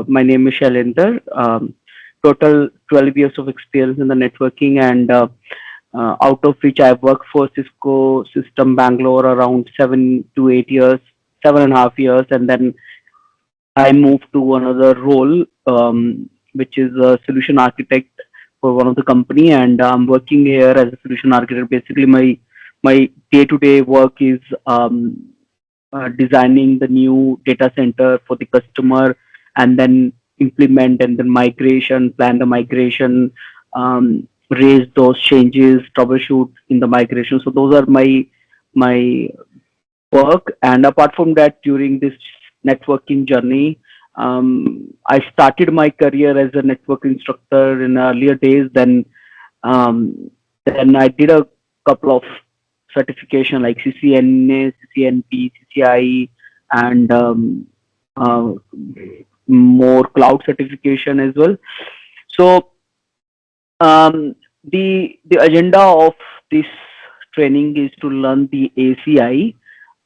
my name is Shailendra. Total 12 years of experience in the networking, and out of which I worked for Cisco System Bangalore around 7 to 8 years, 7.5 years, and then I moved to another role, which is a solution architect for one of the company, and I'm working here as a solution architect. Basically, my day-to-day work is designing the new data center for the customer, and then implement and then migration, plan the migration, raise those changes, troubleshoot in the migration. So those are my work. And apart from that, during this networking journey, I started my career as a network instructor in earlier days. Then I did a couple of certification like CCNA, CCNP, CCI, and uh, more cloud certification as well. So the agenda of this training is to learn the ACI.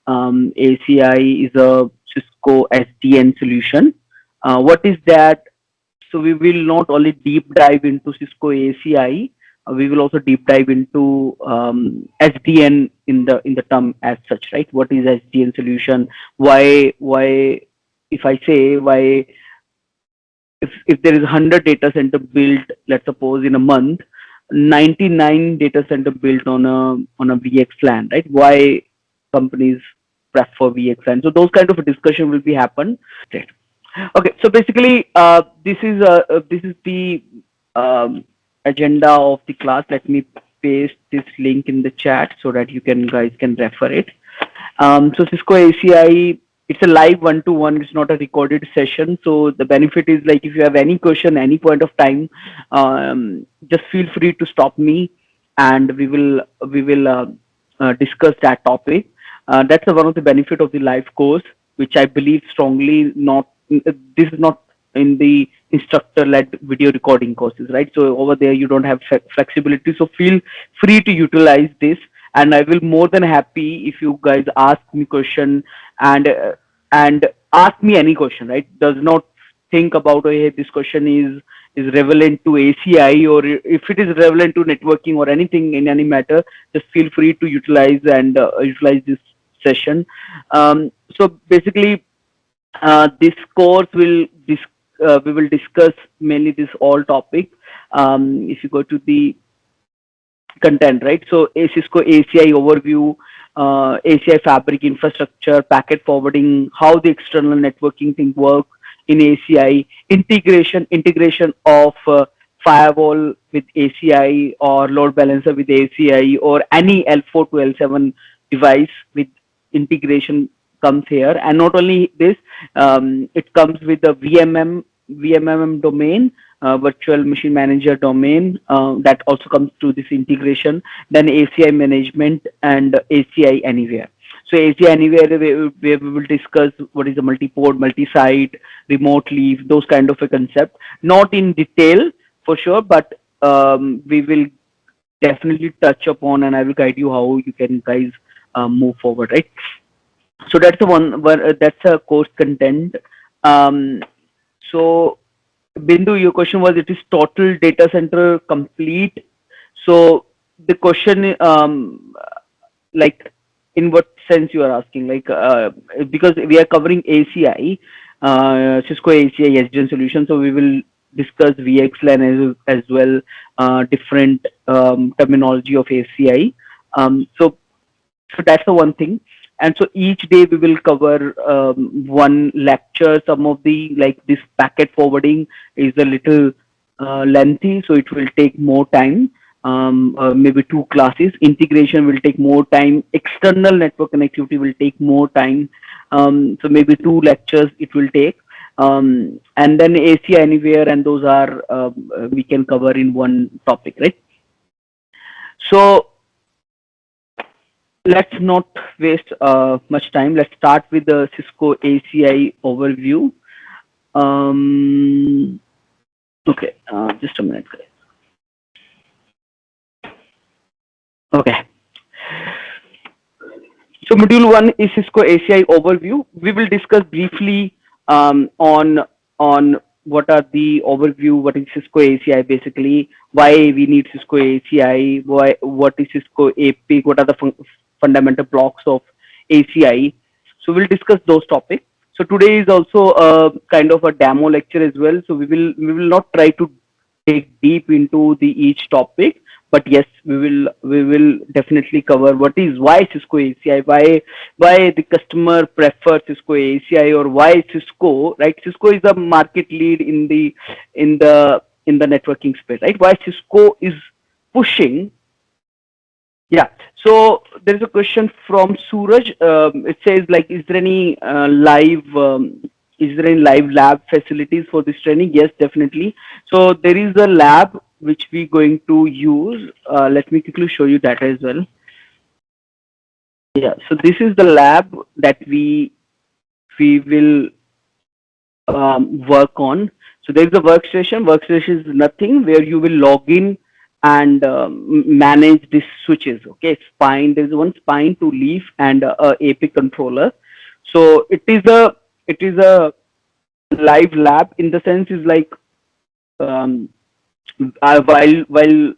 ACI is a Cisco SDN solution. What is that? So we will not only deep dive into Cisco ACI, we will also deep dive into SDN in the term as such, right? What is SDN solution? Why if I say why, if there is 100 data center built, let's suppose in a month, 99 data center built on a VXLAN, right? Why companies prefer VXLAN? So those kind of a discussion will be happen. Right. Okay, so basically, this is the um, agenda of the class. Let me paste this link in the chat so that you guys can refer it. So Cisco ACI, it's a live one-to-one. It's not a recorded session. So the benefit is, like, if you have any question, any point of time, just feel free to stop me, and we will discuss that topic. That's one of the benefit of the live course, which I believe strongly not. This is not in the instructor-led video recording courses, right? So over there you don't have flexibility. So feel free to utilize this, and I will more than happy if you guys ask me question, and ask me any question, right? Does not think about, oh, hey, this question is relevant to ACI, or if it is relevant to networking or anything in any matter, just feel free to utilize and utilize this session. So basically, this course we will discuss mainly this all topic. If you go to the content, right? So a Cisco ACI overview, ACI fabric infrastructure, packet forwarding, how the external networking thing works in ACI, integration of firewall with ACI, or load balancer with ACI, or any L4 to L7 device with integration comes here. And not only this, it comes with the VMM domain, virtual machine manager domain, that also comes to this integration. Then ACI management and ACI anywhere. So ACI anywhere, we will discuss what is a multi-port, multi-site, remote leave, those kind of a concept. Not in detail for sure, but we will definitely touch upon, and I will guide you how you can guys move forward, right? So that's the one. That's a course content. So Bindu, your question was, it is total data center complete. So the question, like, in what sense you are asking? Like, because we are covering ACI, Cisco ACI SDN solution, so we will discuss VXLAN as well, different terminology of ACI. So that's the one thing. And so each day we will cover one lecture. Some of the, like, this packet forwarding is a little lengthy, so it will take more time. Maybe 2 classes. Integration will take more time. External network connectivity will take more time. So maybe 2 lectures it will take. And then ACI anywhere, and those are we can cover in one topic, right? So let's not waste much time. Let's start with the Cisco ACI overview. Okay, just a minute, guys. Okay. So module 1 is Cisco ACI overview. We will discuss briefly on what are the overview, what is Cisco ACI basically, why we need Cisco ACI, why, what is Cisco APIC, what are the fundamental blocks of ACI. So we'll discuss those topics. So today is also a kind of a demo lecture as well. So we will not try to dig deep into the each topic, but yes, we will definitely cover what is, why Cisco ACI, why the customer prefers Cisco ACI, or why Cisco, right? Cisco is a market lead in the networking space, right? Why Cisco is pushing. Yeah. So there is a question from Suraj. It says like, is there any live lab facilities for this training? Yes, definitely. So there is a lab which we going to use. Let me quickly show you that as well. Yeah. So this is the lab that we will work on. So there is a workstation. Workstation is nothing where you will log in and manage these switches. Okay, spine. There is one spine to leaf and a APIC controller. So it is a live lab in the sense is like, um, while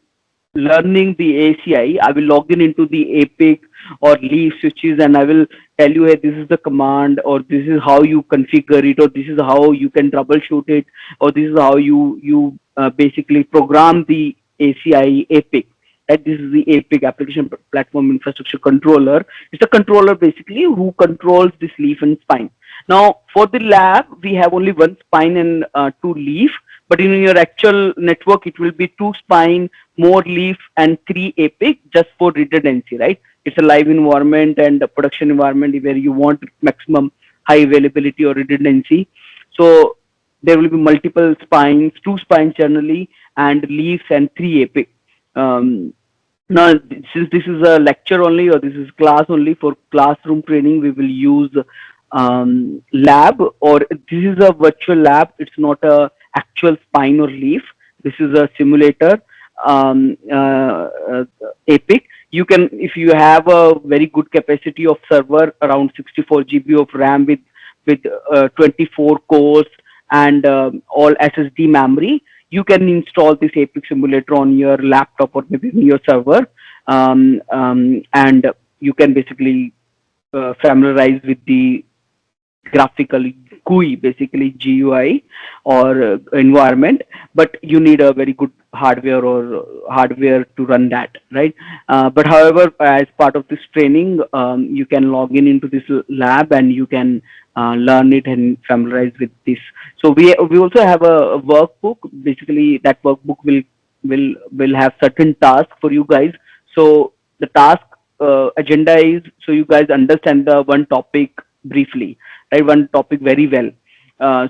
learning the ACI, I will log in into the APIC or leaf switches, and I will tell you, hey, this is the command, or this is how you configure it, or this is how you can troubleshoot it, or this is how you basically program the ACI APIC. Right? This is the APIC, application platform infrastructure controller. It's a controller basically who controls this leaf and spine. Now for the lab, we have only one spine and two leaf, but in your actual network, it will be two spine, more leaf, and three APIC just for redundancy, right? It's a live environment and a production environment where you want maximum high availability or redundancy. So there will be multiple spines, two spines generally, and leaves, and three APIC. Um, Now, since this is a lecture only, or this is class only, for classroom training, we will use lab, or this is a virtual lab. It's not a actual spine or leaf. This is a simulator, APIC. You can, if you have a very good capacity of server, around 64 GB of RAM with 24 cores and all SSD memory, you can install this APIC simulator on your laptop or maybe in your server, and you can basically familiarize with the graphical GUI, basically GUI, or environment, but you need a very good hardware to run that, right? But however, as part of this training, you can log in into this lab and you can learn it and familiarize with this. So we also have a workbook. Basically, that workbook will have certain tasks for you guys. So the task agenda is, so you guys understand the one topic briefly, right? One topic very well.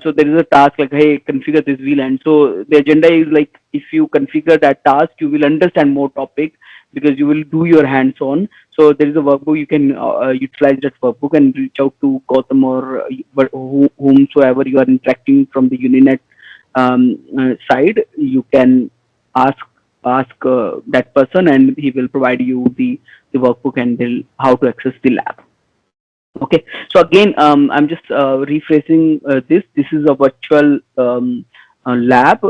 So there is a task like, hey, configure this VLAN. So the agenda is like, if you configure that task, you will understand more topic because you will do your hands-on. So there is a workbook. You can utilize that workbook and reach out to Gautam or whomsoever you are interacting from the UniNet side. You can ask that person, and he will provide you the workbook and how to access the lab. Okay, so again, I'm just rephrasing this. This is a virtual lab,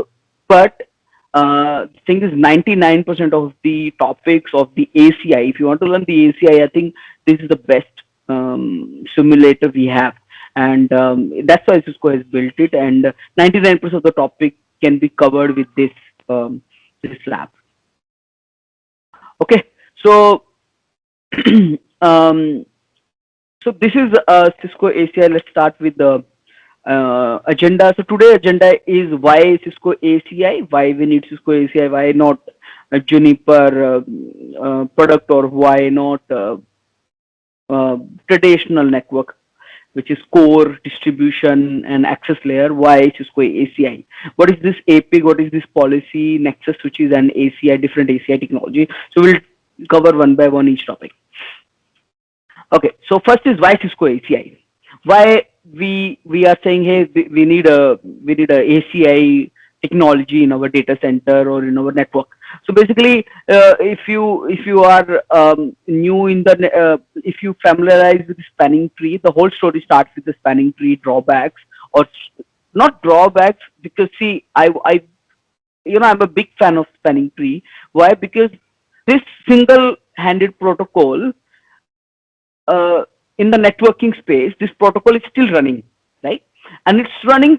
but the thing is, 99% of the topics of the ACI, if you want to learn the ACI, I think this is the best simulator we have, and that's why Cisco has built it. And 99% of the topic can be covered with this lab. Okay, so um, so this is Cisco ACI. Let's start with the agenda. So today agenda is why Cisco ACI, why we need Cisco ACI, why not a Juniper product, or why not traditional network, which is core, distribution, and access layer. Why Cisco ACI? What is this APIC? What is this policy, Nexus switches, and ACI, different ACI technology? So we'll cover one by one each topic. Okay, so first is why Cisco ACI. Why we are saying, hey, we need a ACI technology in our data center or in our network. So basically, if you are new in the if you familiarize with the spanning tree, the whole story starts with the spanning tree drawbacks, or not drawbacks, because see, I'm a big fan of spanning tree. Why? Because this single-handed protocol, uh, in the networking space, this protocol is still running, right? And it's running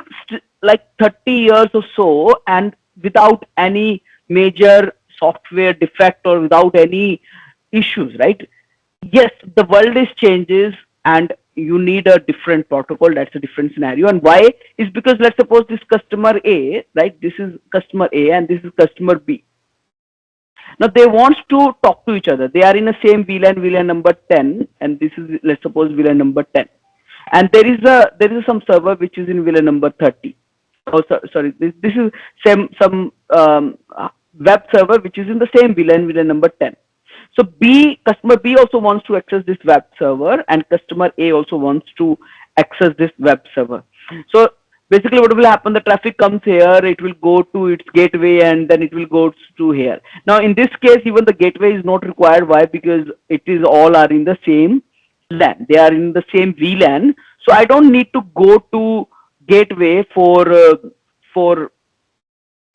like 30 years or so, and without any major software defect or without any issues, right? Yes, the world is changes, and you need a different protocol. That's a different scenario. And why is because, let's suppose this customer A, right? This is customer A and this is customer B. Now they want to talk to each other. They are in the same VLAN number 10, and this is, let's suppose, VLAN number 10. And there is some server which is in VLAN number 30. Oh, sorry, this is some web server which is in the same VLAN number 10. So customer B also wants to access this web server, and customer A also wants to access this web server. So basically what will happen, the traffic comes here, it will go to its gateway, and then it will go to here. Now in this case, even the gateway is not required. Why? Because it is all are in the same LAN. They are in the same VLAN. So I don't need to go to gateway for for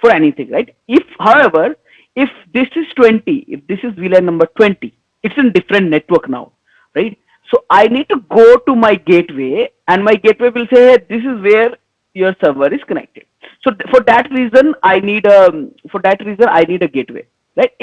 anything, right? If, however, if this is 20, if this is VLAN number 20, it's in different network now, right? So I need to go to my gateway, and my gateway will say, hey, this is where your server is connected. So for that reason, I need a gateway, right?